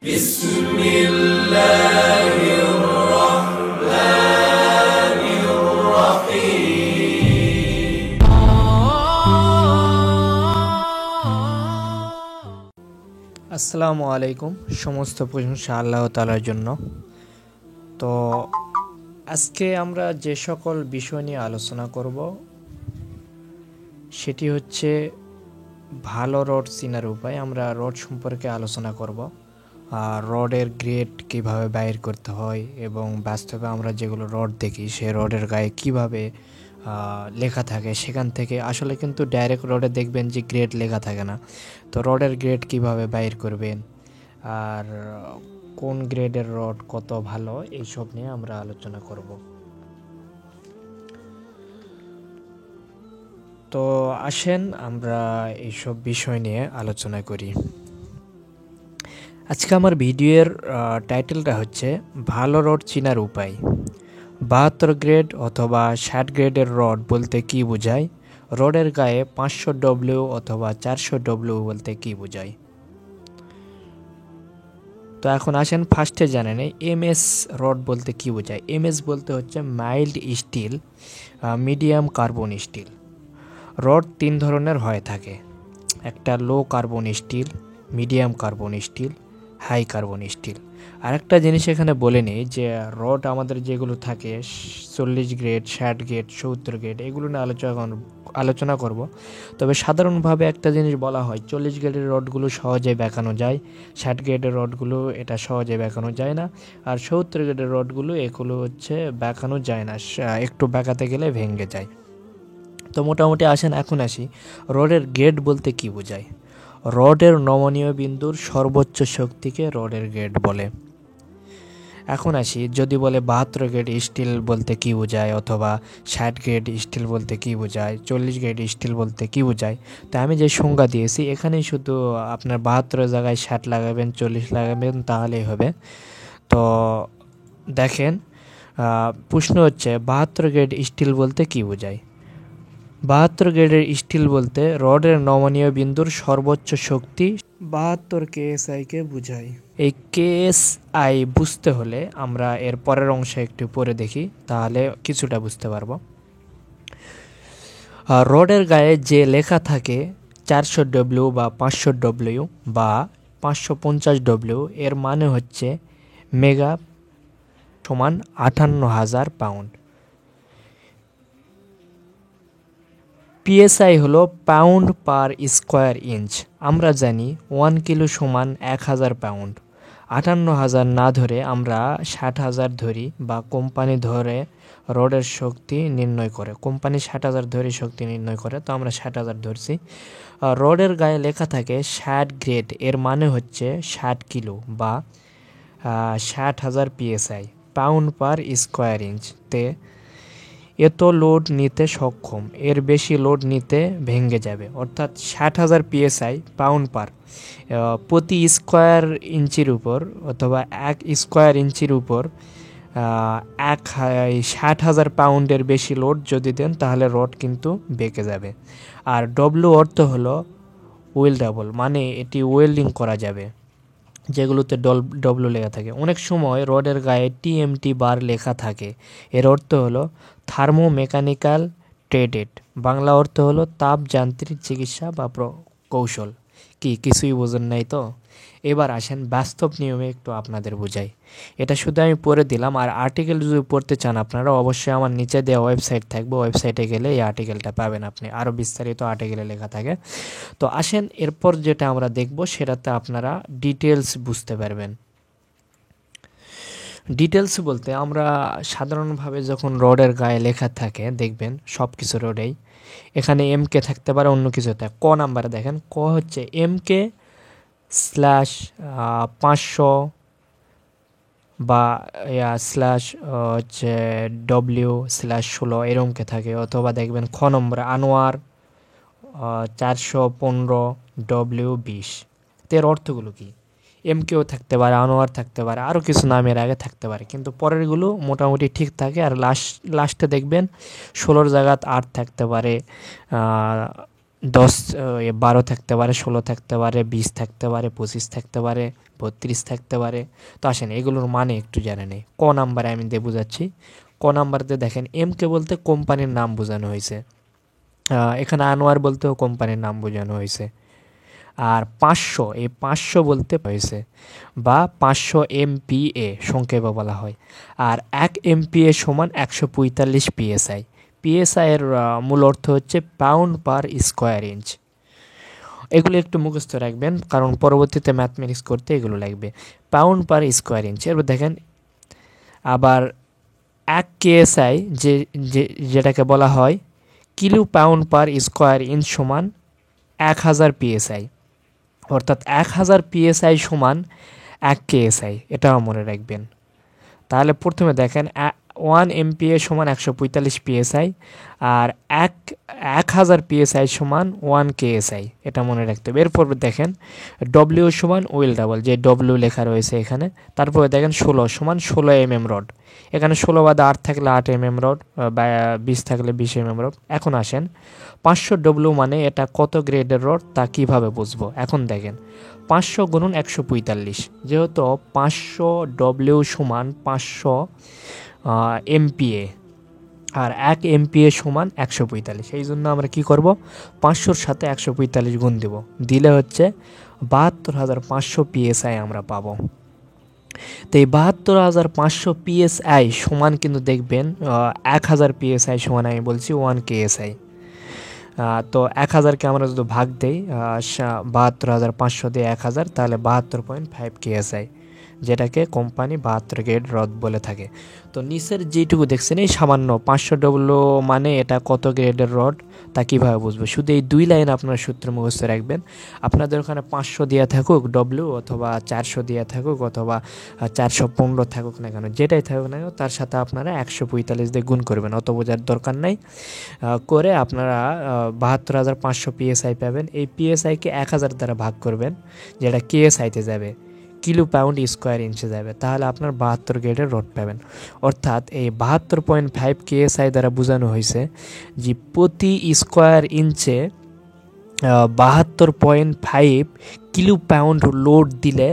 بسم الله الرحمن الرحيم আসসালামু আলাইকুম। সমস্ত প্রশংসা আল্লাহ তাআলার জন্য। তো আজকে আমরা যে সকল বিষয় নিয়ে আলোচনা করব সেটি হচ্ছে ভালো রড চেনার উপায়। আমরা রড সম্পর্কে আলোচনা করব, আর রডের গ্রেড কিভাবে বাইর করতে হয় এবং বাস্তবে আমরা যেগুলো রড দেখি সেই রডের গায়ে কিভাবে লেখা থাকে, সেখান থেকে আসলে কিন্তু ডাইরেক্ট রডে দেখবেন যে গ্রেড লেখা থাকে না। তো রডের গ্রেড কিভাবে বাইর করবেন আর কোন গ্রেডের রড কত ভালো, এইসব নিয়ে আমরা আলোচনা করব। তো আসেন আমরা এইসব বিষয় নিয়ে আলোচনা করি। আজকে আমার ভিডিওর টাইটেলটা হচ্ছে ভালো রড চেনার উপায়। 72 গ্রেড অথবা 60 গ্রেডের রড বলতে কি বোঝায়? রডের গায়ে 500 ডব্লিউ অথবা 400 ডব্লিউ বলতে কি বোঝায়? তো এখন আসেন ফার্স্টে জানেন এমএস রড বলতে কি বোঝায়। এমএস বলতে হচ্ছে mild steel, medium carbon steel. Rod 3 ধরনের হয়ে থাকে, একটা low carbon steel, medium carbon steel, high carbon steel. আরেকটা জিনিস এখানে বলে নিই যে রড আমাদের যেগুলো থাকে 40 গ্রেড, 60 গ্রেড, 70 গ্রেড, এগুলো নিয়ে আলোচনা করব। তবে সাধারণভাবে একটা জিনিস বলা হয়, 40 গ্রেডের রডগুলো সহজে বেঁকানো যায়, 60 গ্রেডের রডগুলো এটা সহজে বেঁকানো যায় না, আর 70 গ্রেডের রডগুলো এগুলো হচ্ছে বেঁকানো যায় না, একটু বেঁকাতে গেলে ভেঙে যায়। তো মোটামুটি আসেন এখন আসি রডের গ্রেড বলতে কি বোঝায়। রডের নমনীয় বিন্দুর সর্বোচ্চ শক্তিকে রডের গ্রেড বলে। এখন আসি যদি বলে 72 গ্রেড স্টিল বলতে কি বোঝায় অথবা 60 গ্রেড স্টিল বলতে কি বোঝায়, 40 গ্রেড স্টিল বলতে কি বোঝায়। তো আমি যে সংজ্ঞা দিয়েছি এখানেই শুধু আপনার 72 জায়গায় 60 লাগাবেন, 40 লাগাবেন, তাহলেই হবে। তো দেখেন, প্রশ্ন হচ্ছে 72 গ্রেড স্টিল বলতে কি বোঝায়। 72 গ্রেডের স্টিল বলতে রডের নমনীয় বিন্দুর সর্বোচ্চ শক্তি 72 কেএসআইকে বোঝায়। এই কেএসআই বুঝতে হলে আমরা এর পরের অংশে একটু পরে দেখি, তাহলে কিছুটা বুঝতে পারবো। রডের গায়ে যে লেখা থাকে 400 ডব্লিউ বা 500 ডব্লিউ বা 550 ডব্লিউ, এর মানে হচ্ছে মেগা সমান 58,000 পাউন্ড। পিএসআই হলো পাউন্ড পার স্কোয়ার ইঞ্চ। আমরা জানি 1 কিলো সমান 1000 পাউন্ড। 58,000 না ধরে আমরা 60,000 ধরি, বা কোম্পানি ধরে রডের শক্তি নির্ণয় করে, কোম্পানি 60,000 ধরে শক্তি নির্ণয় করে, তো আমরা 60,000 ধরছি। রডের গায়ে লেখা থাকে 60 গ্রেড, এর মানে হচ্ছে 60 কিলো বা 60,000 PSI, pound per square inch. তে এত লোড নিতে সক্ষম, এর বেশি লোড নিতে ভেঙে যাবে, অর্থাৎ 60,000 পিএসআই পাউন্ড পার প্রতি স্কোয়ার ইঞ্চির উপর অথবা 1 স্কোয়ার ইঞ্চির উপর 60,000 পাউন্ডের বেশি লোড যদি দেন তাহলে রড কিন্তু বেঁকে যাবে। আর ডব্লু অর্থ হলো ওয়েল্ডেবল, মানে এটি ওয়েল্ডিং করা যাবে, যেগুলোতে ডব্লু লেখা থাকে। অনেক সময় রডের গায়ে টিএমটি বার লেখা থাকে, এর অর্থ হলো থার্মোমেকানিক্যাল ট্রেডেড, বাংলা অর্থ হলো তাপ যান্ত্রিক চিকিৎসা বা কৌশল। কিছুই বোঝেন নাই তো? এবার আসেন বাস্তব নিয়মে একটু আপনাদের বোঝাই। এটা শুধু আমি পড়ে দিলাম, আর আর্টিকেল যদি পড়তে চান আপনারা অবশ্যই আমার নিচে দেওয়া ওয়েবসাইট থাকবে, ওয়েবসাইটে গেলে এই আর্টিকেলটা পাবেন, আপনি আরও বিস্তারিত আর্টিকেলে লেখা থাকে। তো আসেন এরপর যেটা আমরা দেখব সেটাতে আপনারা ডিটেলস বুঝতে পারবেন। ডিটেলস বলতে আমরা সাধারণভাবে যখন রডের গায়ে লেখা থাকে দেখবেন সব কিছু রডেই, এখানে এম কে থাকতে পারে, অন্য কিছু থাকে। ক নাম্বারে দেখেন, ক হচ্ছে এম কে স্ল্যাশ 500 বা স্ল্যাশ হচ্ছে ডব্লিউ স্ল্যাশ 16 এরমকে থাকে, অথবা দেখবেন খ নম্বরে আনোয়ার 415 ডব্লিউ 20। এর অর্থগুলো কি? এম কেও থাকতে পারে, আনোয়ার থাকতে পারে, আরও কিছু নামের আগে থাকতে পারে, কিন্তু পরেরগুলো মোটামুটি ঠিক থাকে। আর লাস্টে দেখবেন 16 জায়গাত 8 থাকতে পারে, 12 থাকতে পারে, 16 থাকতে পারে, 20 থাকতে পারে, 25 থাকতে পারে, 32 থাকতে পারে। তো আসেন এগুলোর মানে একটু জেনে নেই। ক নাম্বারে আমি দিয়ে বোঝাচ্ছি। ক নাম্বারতে দেখেন এমকে বলতে কোম্পানির নাম বোঝানো হয়েছে। এখানে আনোয়ার বলতেও কোম্পানির নাম বোঝানো হয়েছে। আর 500, এই 500 বলতে হয়েছে, বা 500 MPa সংক্ষেপে বলা হয়। আর 1 MPa সমান 145 PSI। পিএসআই এর মূল অর্থ হচ্ছে পাউন্ড পার স্কোয়ার ইঞ্চ। এগুলো একটু মুখস্থ রাখবেন, কারণ পরবর্তীতে ম্যাথমেটিক্স করতে এগুলো লাগবে। Pound per square inch. এরপর দেখেন আবার 1 কেএসআই, যেটাকে বলা হয় kilo pound per square inch সমান 1000 PSI। অর্থাৎ 1000 PSI সমান 1 কেএসআই, এটাও মনে রাখবেন। তাহলে প্রথমে দেখেন 1 MPa সমান 145 PSI, আর 1000 PSI সমান 1 KSI, এটা মনে রাখতে হবে। এরপর দেখেন W সমান ওয়েল ডাবল, যে W লেখা রয়েছে এখানে। তারপরে দেখেন 16 সমান 16 mm রড। এখানে 16 বাদে 8 থাকলে 8 mm রড, বা 20 থাকলে 20 mm রড। এখন আসেন 500 W মানে এটা কত গ্রেডের রড তা কিভাবে বুঝবো। এখন দেখেন 500 গুণন 145, যেহেতু 500 W সমান 500 MPa, আর 1 MPa সমান 145। এই জন্য আমরা কি করব, 500-র সাথে 145 গুণ দেব, দিলে হচ্ছে 72,500 PSI আমরা পাবো। তো এই 72,500 PSI সমান কিন্তু দেখবেন 1000 PSI সমান, আমি বলছি 1 KSI। তো 1000কে আমরা যদি ভাগ দেই 72,500 দিয়ে 1000, তাহলে 72.5 KSI, যেটাকে কোম্পানি 72 গ্রেড রড বলে থাকে। তো নিচের যেটুকু দেখছেন এই সামান্য 500 ডব্লু মানে এটা কত গ্রেডের রড তা কীভাবে বুঝবো। শুধু এই 2 লাইন আপনার সূত্র মুখস্থ রাখবেন। আপনাদের ওখানে 500 দেওয়া থাকুক ডব্লু, অথবা 400 দেওয়া থাকুক, অথবা 415 থাকুক না কেন, যেটাই থাকুক না কেন, তার সাথে আপনারা 145 দিয়ে গুণ করবেন। অত বোঝার দরকার নাই। করে আপনারা 72,500 PSI পাবেন। এই PSIকে 1000 দ্বারা ভাগ করবেন, যেটা KSIতে যাবে, কিলো পাউন্ড স্কোয়ার ইঞ্চে যাবে। তাহলে আপনার 72 গ্রেডের রড পাবেন। অর্থাৎ এই 72.5 KSI দ্বারা বোঝানো হয়েছে যে প্রতি স্কোয়ার ইঞ্চে 72.5 কিলো পাউন্ড লোড দিলে,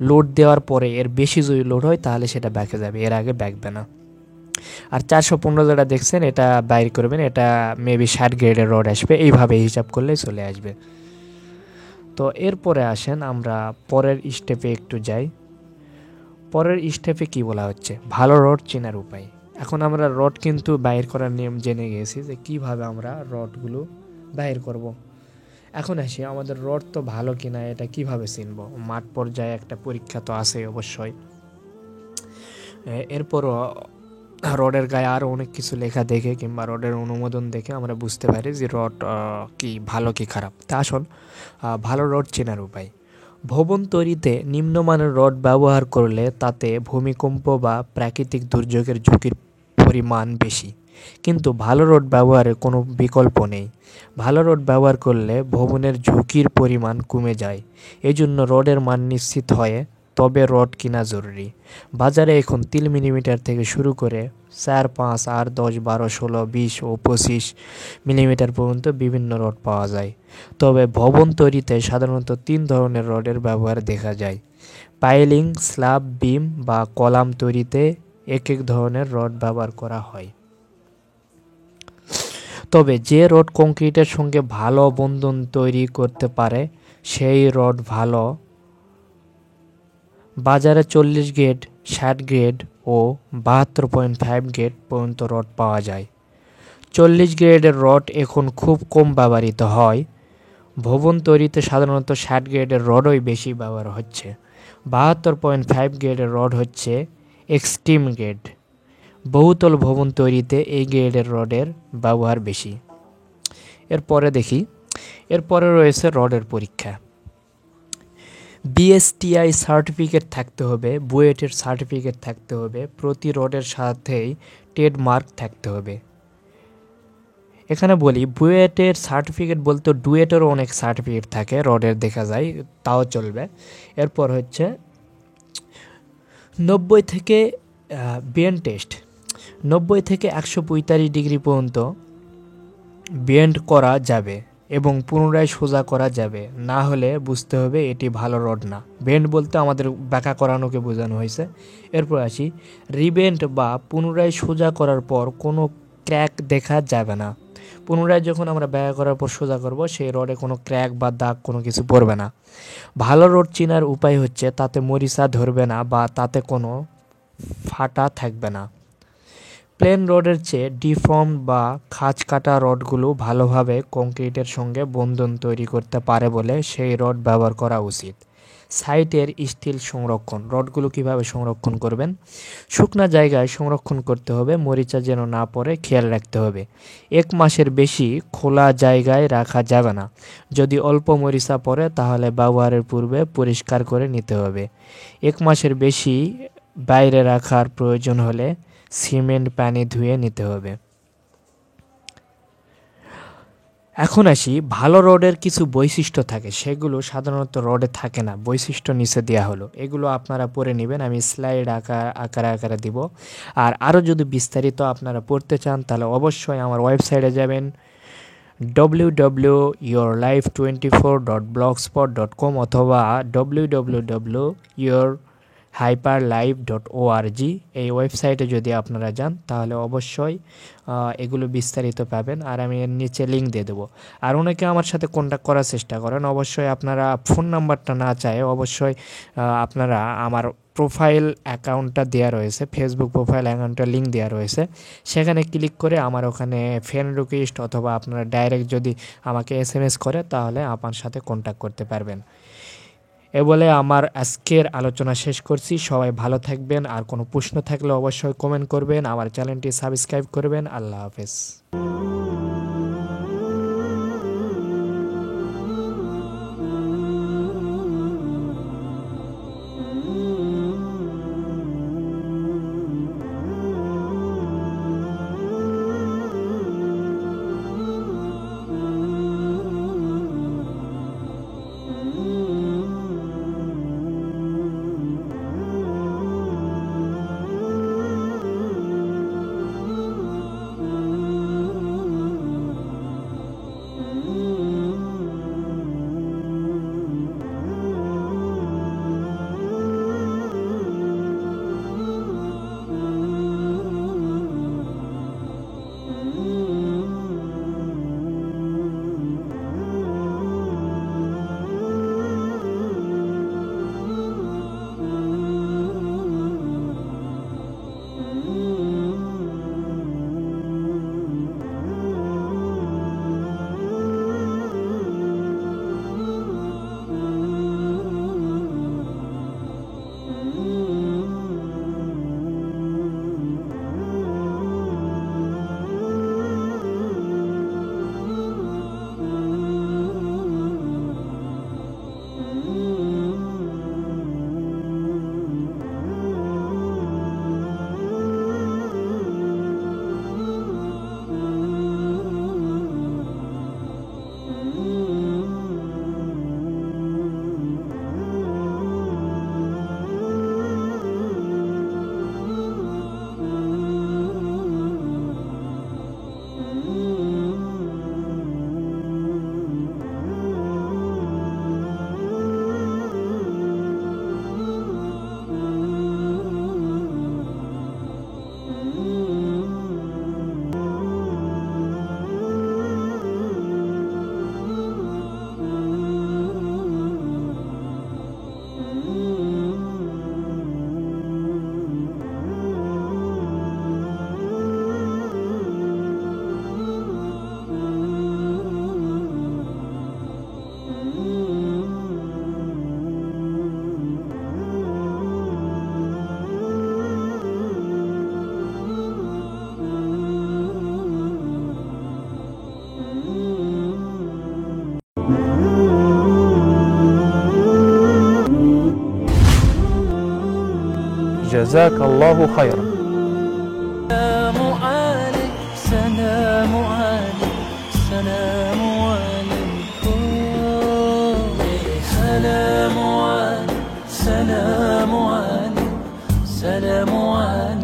লোড দেওয়ার পরে এর বেশি যদি লোড হয় তাহলে সেটা ব্যাকে যাবে, এর আগে ব্যাকবে না। আর 415 যেটা দেখছেন এটা বাইর করবেন, এটা মেবি 60 গ্রেডের রড আসবে। এইভাবে হিসাব করলে চলে আসবে। তো এরপরে আসেন আমরা পরের স্টেপে একটু যাই। পরের স্টেপে কি বলা হচ্ছে, ভালো রড চেনার উপায়। এখন আমরা রড কিন্তু বাইর করার নিয়ম জেনে গেছি যে কিভাবে আমরা রডগুলো বাইর করব। এখন আসি আমাদের রড তো ভালো কিনা এটা কিভাবে চিনব। মাঠ পর্যায়ে একটা পরীক্ষা তো আছে অবশ্যই। এরপরও রডের গায়ে আরও অনেক কিছু লেখা দেখে কিংবা রডের অনুমোদন দেখে আমরা বুঝতে পারি যে রড কি ভালো কি খারাপ। তা আসল ভালো রড চেনার উপায়। ভবন তৈরিতে নিম্নমানের রড ব্যবহার করলে তাতে ভূমিকম্প বা প্রাকৃতিক দুর্যোগের ঝুঁকির পরিমাণ বেশি, কিন্তু ভালো রড ব্যবহারের কোনো বিকল্প নেই। ভালো রড ব্যবহার করলে ভবনের ঝুঁকির পরিমাণ কমে যায়। এজন্য রডের মান নিশ্চিত হয়ে তবে রড কেনা জরুরি। বাজারে এখন 3 মিলিমিটার থেকে শুরু করে 4, 5, 8, 10, 12, 16, 20 ও 25 মিলিমিটার পর্যন্ত বিভিন্ন রড পাওয়া যায়। তবে ভবন তৈরিতে সাধারণত 3 ধরনের রডের ব্যবহার দেখা যায়। পাইলিং, স্ল্যাব, বিম বা কলাম তৈরিতে এক এক ধরনের রড ব্যবহার করা হয়। তবে যে রড কংক্রিটের সঙ্গে ভালো বন্ধন তৈরি করতে পারে সেই রড ভালো। বাজারে 40 গ্রেড, 60 গ্রেড ও 72.5 গ্রেড পর্যন্ত রড পাওয়া যায়। 40 গ্রেডের রড এখন খুব কম ব্যবহৃত হয়। ভবন তৈরিতে সাধারণত 60 গ্রেডের রডই বেশি ব্যবহার হচ্ছে। 72.5 গ্রেডের রড হচ্ছে এক্সট্রিম গ্রেড। বহুতল ভবন তৈরিতে এই গ্রেডের রডের ব্যবহার বেশি। এরপরে রয়েছে রডের পরীক্ষা। বিএসটিআই সার্টিফিকেট থাকতে হবে, বুয়েটের সার্টিফিকেট থাকতে হবে, প্রতি রডের সাথেই ট্রেডমার্ক থাকতে হবে। এখানে বলি বুয়েটের সার্টিফিকেট বলতে ডুয়েটেরও অনেক সার্টিফিকেট থাকে রডের, দেখা যায়, তাও চলবে। এরপর হচ্ছে 90 থেকে বেন্ড টেস্ট, 90 থেকে 145 ডিগ্রি পর্যন্ত বেন্ড করা যাবে। এবং পুনরায় সোজা করা যাবে, না হলে বুঝতে হবে এটি ভালো রড না। বেন্ড বলতে আমাদের বাঁকা করানোকে বোঝানো হয়েছে। এরপর আসি, রিবেন্ড বা পুনরায় সোজা করার পর কোনো ক্র্যাক দেখা যাবে না। পুনরায় যখন আমরা বাঁকা করার পর সোজা করব, সেই রডে কোনো ক্র্যাক বা দাগ কোনো কিছু পড়বে না। ভালো রড চেনার উপায় হচ্ছে তাতে মরিচা ধরবে না বা তাতে কোনো ফাটা থাকবে না। প্লেন রডের চেয়ে ডিফর্ম বা খাঁজ কাটা রডগুলো ভালোভাবে কংক্রিটের সঙ্গে বন্ধন তৈরি করতে পারে বলে সেই রড ব্যবহার করা উচিত। সাইটের স্টিল সংরক্ষণ, রডগুলো কিভাবে সংরক্ষণ করবেন? শুকনা জায়গায় সংরক্ষণ করতে হবে, মরিচা যেন না পড়ে খেয়াল রাখতে হবে। 1 মাসের বেশি খোলা জায়গায় রাখা যাবে না। যদি অল্প মরিচা পড়ে তাহলে ব্যবহারের পূর্বে পরিষ্কার করে নিতে হবে। 1 মাসের বেশি বাইরে রাখার প্রয়োজন হলে সিমেন্ট পানি ধুয়ে নিতে হবে। এখন আসি, ভালো রডের কিছু বৈশিষ্ট্য থাকে, সেগুলো সাধারণত রডে থাকে না, বৈশিষ্ট্য নিচে দেওয়া হলো, এগুলো আপনারা পড়ে নেবেন, আমি স্লাইড আকারে দিব। আর আরও যদি বিস্তারিত আপনারা পড়তে চান তাহলে অবশ্যই আমার ওয়েবসাইটে যাবেন www.yourlife24.blogspot.com অথবা www.yourhyperlife.org এই ওয়েবসাইটে যদি আপনারা যান তাহলে অবশ্যই এগুলো বিস্তারিত পাবেন, আর আমি এর নিচে লিঙ্ক দিয়ে দেবো। আর অনেকে আমার সাথে কন্ট্যাক্ট করার চেষ্টা করেন, অবশ্যই আপনারা ফোন নাম্বারটা না চায় অবশ্যই আপনারা আমার প্রোফাইল অ্যাকাউন্টটা দেওয়া রয়েছে, ফেসবুক প্রোফাইল অ্যাকাউন্টটা লিঙ্ক দেওয়া রয়েছে, সেখানে ক্লিক করে আমার ওখানে ফ্রেন্ড রিকোয়েস্ট অথবা আপনারা ডাইরেক্ট যদি আমাকে SMS করে তাহলে আমার সাথে কন্ট্যাক্ট করতে পারবেন। এ বলে আমার আজকের আলোচনা শেষ করছি। সবাই ভালো থাকবেন, আর কোনো প্রশ্ন থাকলে অবশ্যই কমেন্ট করবেন, আমার চ্যানেলটি সাবস্ক্রাইব করবেন। আল্লাহ হাফেজ। جزاك الله خيرا. سلام عليك سلام عليك سلام عليكم سلام عليك سلام عليك سلام عليك